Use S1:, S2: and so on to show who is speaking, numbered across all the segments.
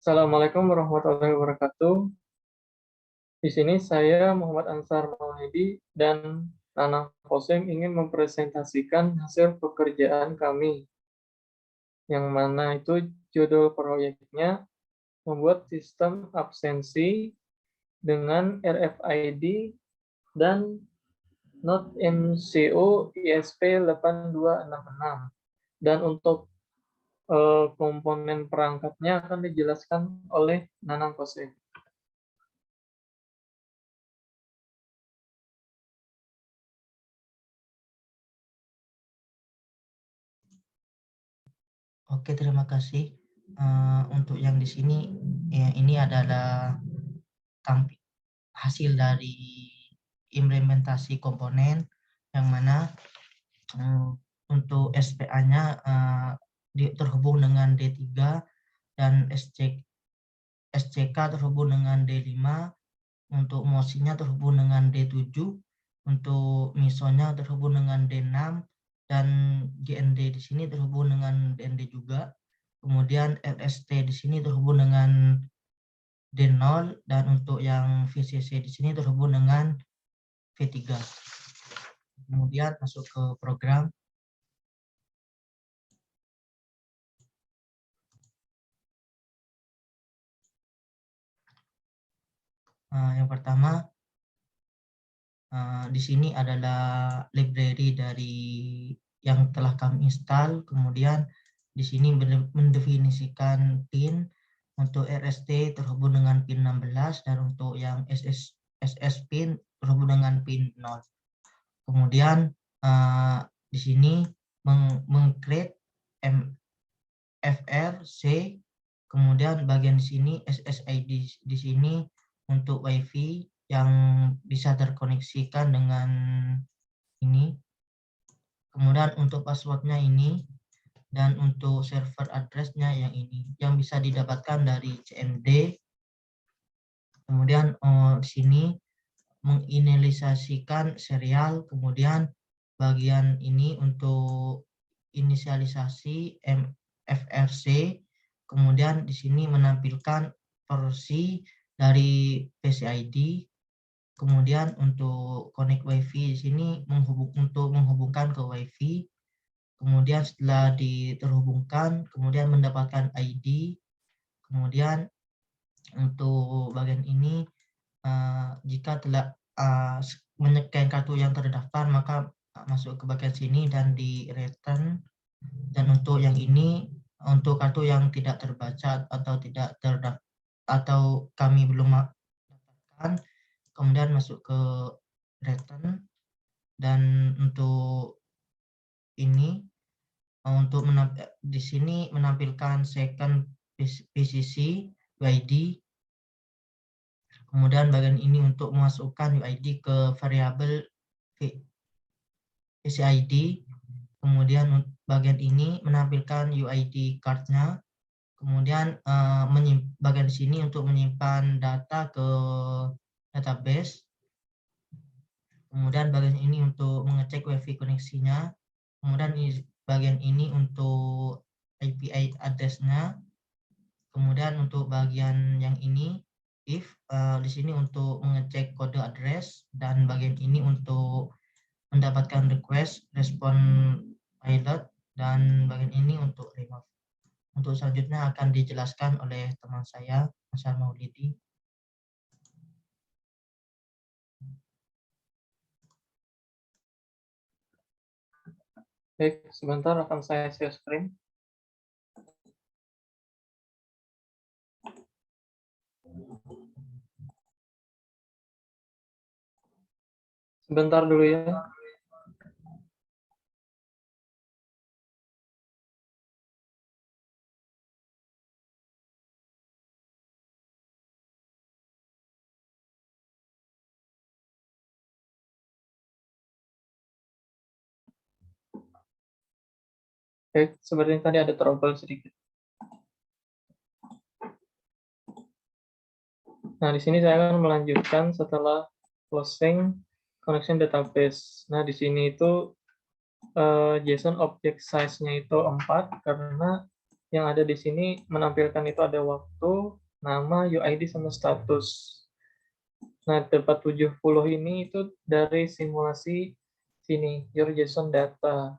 S1: Assalamualaikum warahmatullahi wabarakatuh. Di sini saya Muhammad Ansar Maulidi dan Nana Kosim ingin mempresentasikan hasil pekerjaan kami, yang mana itu judul proyeknya membuat sistem absensi dengan RFID dan Not MCO ISP 8266. Dan untuk komponen perangkatnya akan dijelaskan oleh Nanang Kosim.
S2: Oke, terima kasih. Untuk yang di sini, ya, ini adalah hasil dari implementasi komponen yang mana untuk SPA-nya terhubung dengan D3 dan SCK terhubung dengan D5, untuk MOSI-nya terhubung dengan D7, untuk MISO-nya terhubung dengan D6, dan GND di sini terhubung dengan DND juga. Kemudian LST di sini terhubung dengan D0, dan untuk yang VCC di sini terhubung dengan V3. Kemudian masuk ke program. Yang pertama, di sini adalah library dari yang telah kami install. Kemudian di sini mendefinisikan pin untuk RST terhubung dengan pin 16, dan untuk yang SS pin terhubung dengan pin 0. Kemudian di sini meng-create FRC, kemudian bagian di sini SSID di sini untuk WiFi yang bisa terkoneksikan dengan ini. Kemudian untuk passwordnya ini, dan untuk server address-nya yang ini, yang bisa didapatkan dari CMD. Kemudian di sini menginisialisasikan serial, kemudian bagian ini untuk inisialisasi FRC, kemudian di sini menampilkan versi dari PCID, kemudian untuk connect WiFi di sini untuk menghubungkan ke WiFi, kemudian setelah terhubungkan, kemudian mendapatkan ID, kemudian untuk bagian ini jika telah menycan kartu yang terdaftar, maka masuk ke bagian sini dan di return. Dan untuk yang ini, untuk kartu yang tidak terbaca atau tidak terdaftar atau kami belum dapatkan, kemudian masuk ke return. Dan untuk ini, untuk di sini menampilkan second PCC UID. Kemudian bagian ini untuk memasukkan UID ke variabel PCID. Kemudian bagian ini menampilkan UID card-nya. Kemudian bagian di sini untuk menyimpan data ke database. Kemudian bagian ini untuk mengecek WiFi koneksinya. Kemudian bagian ini untuk API address-nya. Kemudian untuk bagian yang ini, if di sini untuk mengecek kode address, dan bagian ini untuk mendapatkan request respon pilot, dan bagian ini untuk remove. Untuk selanjutnya akan dijelaskan oleh teman saya, Ansar Maulidi.
S1: Baik, sebentar akan saya share screen. Sebentar dulu ya. Oke, seperti tadi ada trouble sedikit. Nah, di sini saya akan melanjutkan setelah closing connection database. Nah, di sini itu JSON object size-nya itu 4 karena yang ada di sini menampilkan itu ada waktu, nama, UID, sama status. Nah, tempat 70 ini itu dari simulasi sini, your JSON data.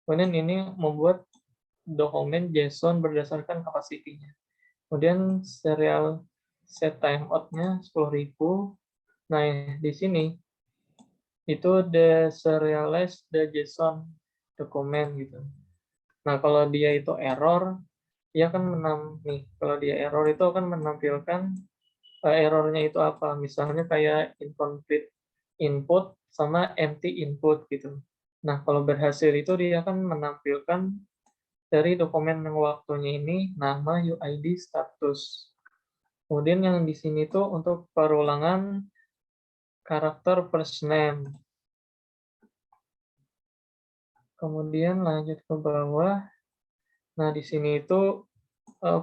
S1: Kemudian ini membuat dokumen JSON berdasarkan kapasitinya. Kemudian serial set timeout-nya 10.000. Nah, di sini itu the serialize the JSON dokumen gitu. Nah, kalau dia itu error, dia akan kalau dia error itu akan menampilkan errornya itu apa. Misalnya kayak incomplete input sama empty input gitu. Nah, kalau berhasil itu dia akan menampilkan dari dokumen yang waktunya ini nama, UID, status. Kemudian yang di sini tuh untuk perulangan karakter first name. Kemudian lanjut ke bawah. Nah, di sini itu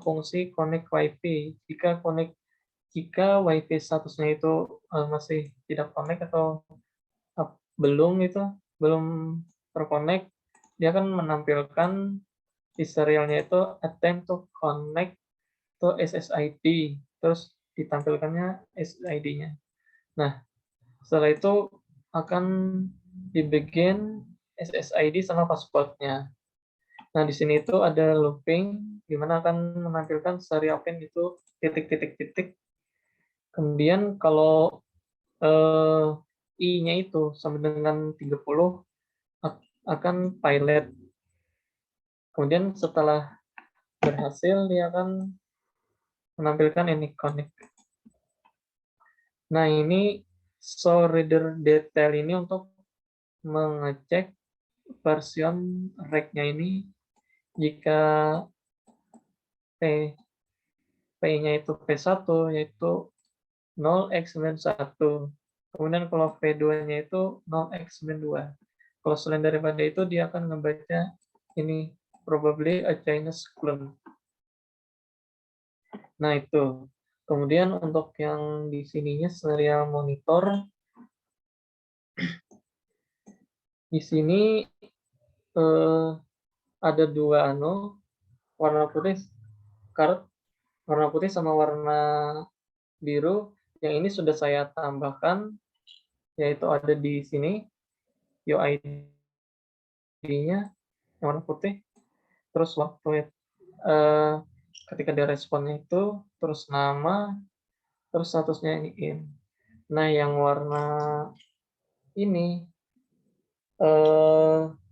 S1: fungsi connect WiFi. Jika WiFi statusnya itu masih tidak connect atau belum terconnect, dia akan menampilkan di serialnya itu attempt to connect to SSID, terus ditampilkannya SSID-nya. Nah, setelah itu akan dibikin SSID sama password-nya. Nah, di sini itu ada looping, di mana akan menampilkan serial pin itu titik-titik-titik. Kemudian kalau I-nya itu sama dengan 30 akan pilot. Kemudian setelah berhasil, dia akan menampilkan ini connect. Nah, ini show reader detail ini untuk mengecek version rec-nya ini jika P-nya itu P1 yaitu 0x91. Kemudian kalau V2-nya itu 0x92. Kalau selain daripada itu dia akan membaca ini probably a Chinese clone. Nah, itu. Kemudian untuk yang di sininya serial monitor, di sini ada dua warna putih warna putih sama warna biru. Yang ini sudah saya tambahkan, yaitu ada di sini UID-nya yang warna putih, terus waktu ketika dia responnya itu, terus nama, terus statusnya ini in. Nah, yang warna ini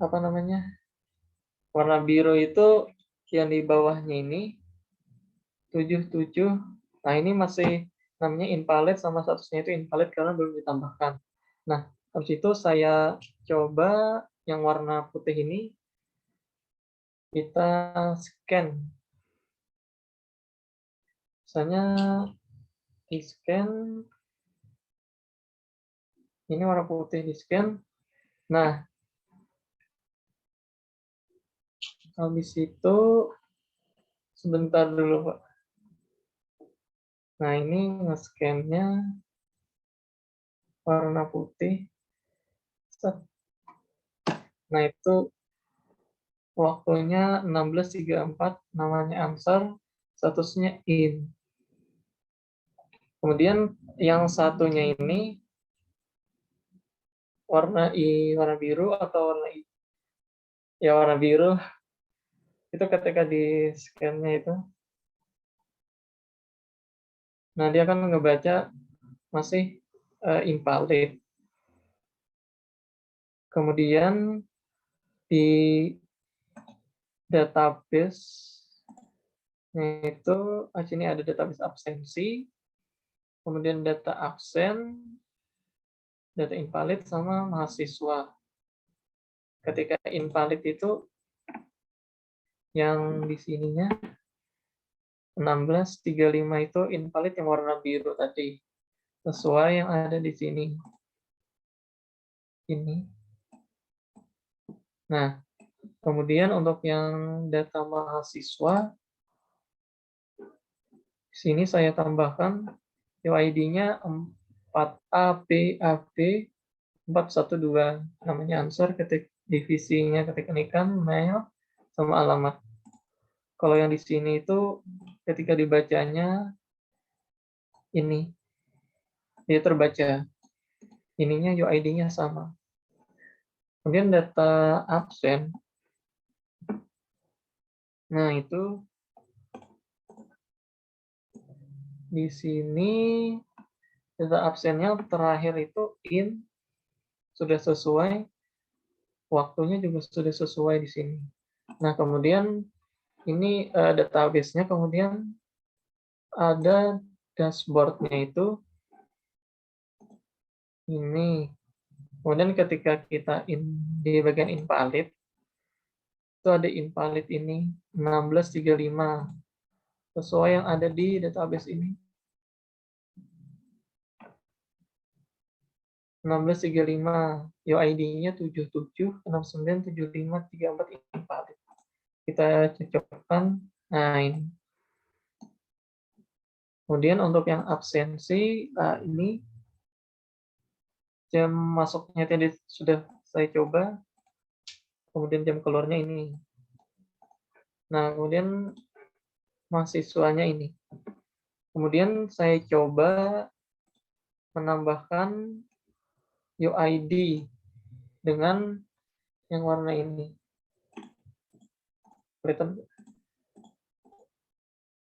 S1: apa namanya? Warna biru itu yang di bawahnya ini 77. Nah, ini masih namanya invalid sama statusnya itu invalid karena belum ditambahkan. Nah, habis itu saya coba yang warna putih ini kita scan. Misalnya di scan, ini warna putih di scan. Nah, habis itu sebentar dulu, Pak. Nah, ini nge-scan-nya warna putih. Nah, itu waktunya 16.34, namanya answer, statusnya in. Kemudian yang satunya ini warna biru atau warna I? Ya, warna biru. Itu ketika di scan-nya itu. Nah, dia akan ngebaca masih invalid. Kemudian di database itu sini ada database absensi, kemudian data absen, data invalid sama mahasiswa. Ketika invalid itu yang di sininya 16.35 itu invalid yang warna biru tadi, sesuai yang ada di sini. Ini. Nah, kemudian untuk yang data mahasiswa, di sini saya tambahkan UID-nya 4ABAB 412, namanya answer, ketik divisinya ketik inikan mail sama alamat. Kalau yang di sini itu ketika dibacanya ini dia terbaca. Ininya UID-nya sama. Kemudian data absen. Nah, itu di sini data absennya terakhir itu in sudah sesuai, waktunya juga sudah sesuai di sini. Nah, kemudian ini database-nya, kemudian ada dashboard-nya itu ini. Kemudian ketika kita di bagian invalid, itu ada invalid ini 1635 sesuai yang ada di database ini. 1635 UID-nya 77697534 invalid. Kita cocokkan. Nah, ini. Kemudian untuk yang absensi, nah ini jam masuknya tadi sudah saya coba. Kemudian jam keluarnya ini. Nah, kemudian mahasiswanya ini. Kemudian saya coba menambahkan UID dengan yang warna ini. Kelihatan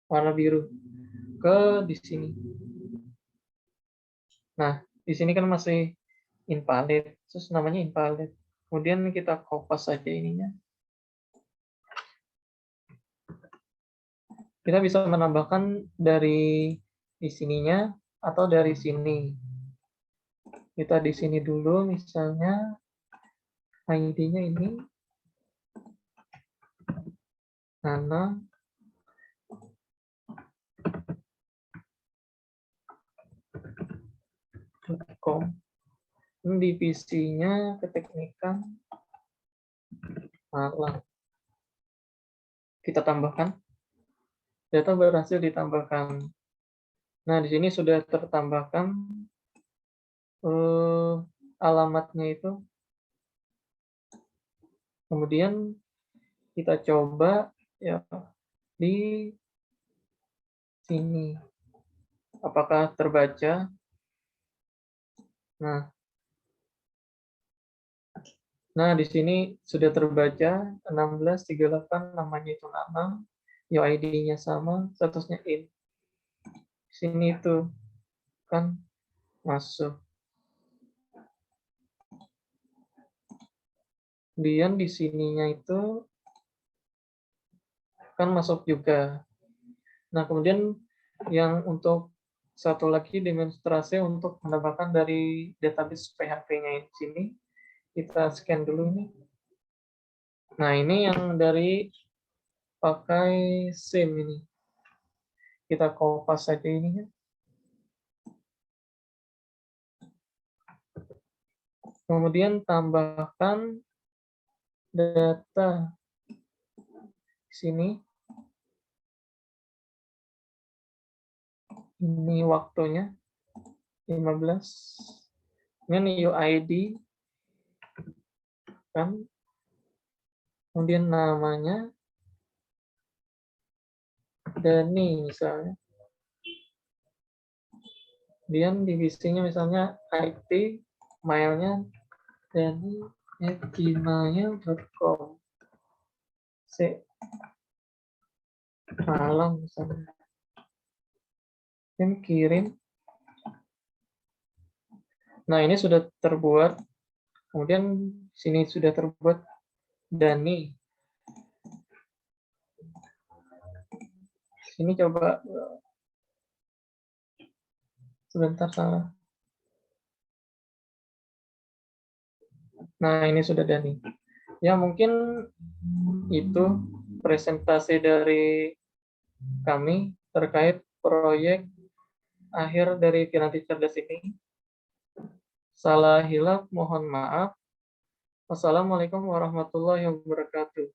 S1: warna biru ke di sini. Nah, di sini kan masih invalid, terus namanya invalid. Kemudian kita copy saja ininya. Kita bisa menambahkan dari di sininya atau dari sini. Kita di sini dulu, misalnya ID-nya ini nana.com. Divisinya keteknikan Malang. Kita tambahkan. Data berhasil ditambahkan. Nah, di sini sudah tertambahkan alamatnya itu. Kemudian kita coba ya di sini. Apakah terbaca? Nah, di sini sudah terbaca 1638, namanya itu Nana, UID-nya sama, statusnya in. Di sini itu kan masuk. Kemudian di sininya itu kan masuk juga. Nah, kemudian yang untuk satu lagi demonstrasi untuk menambahkan dari database PHP-nya di sini. Kita scan dulu ini. Nah, ini yang dari pakai SIM ini. Kita copy saja ini. Kemudian tambahkan data di sini. Ini waktunya 15. Ini UID kan. Kemudian namanya Dani misalnya. Kemudian divisinya misalnya IT, mailnya dani@gmail.com. Malang misalnya. Dan kirim. Nah, ini sudah terbuat. Kemudian sini sudah terbuat Dani. Sini coba sebentar salah. Nah, ini sudah Dani. Ya, mungkin itu presentasi dari kami terkait proyek akhir dari Piranti Cerdas ini. Salah hilaf mohon maaf. Wassalamualaikum warahmatullahi wabarakatuh.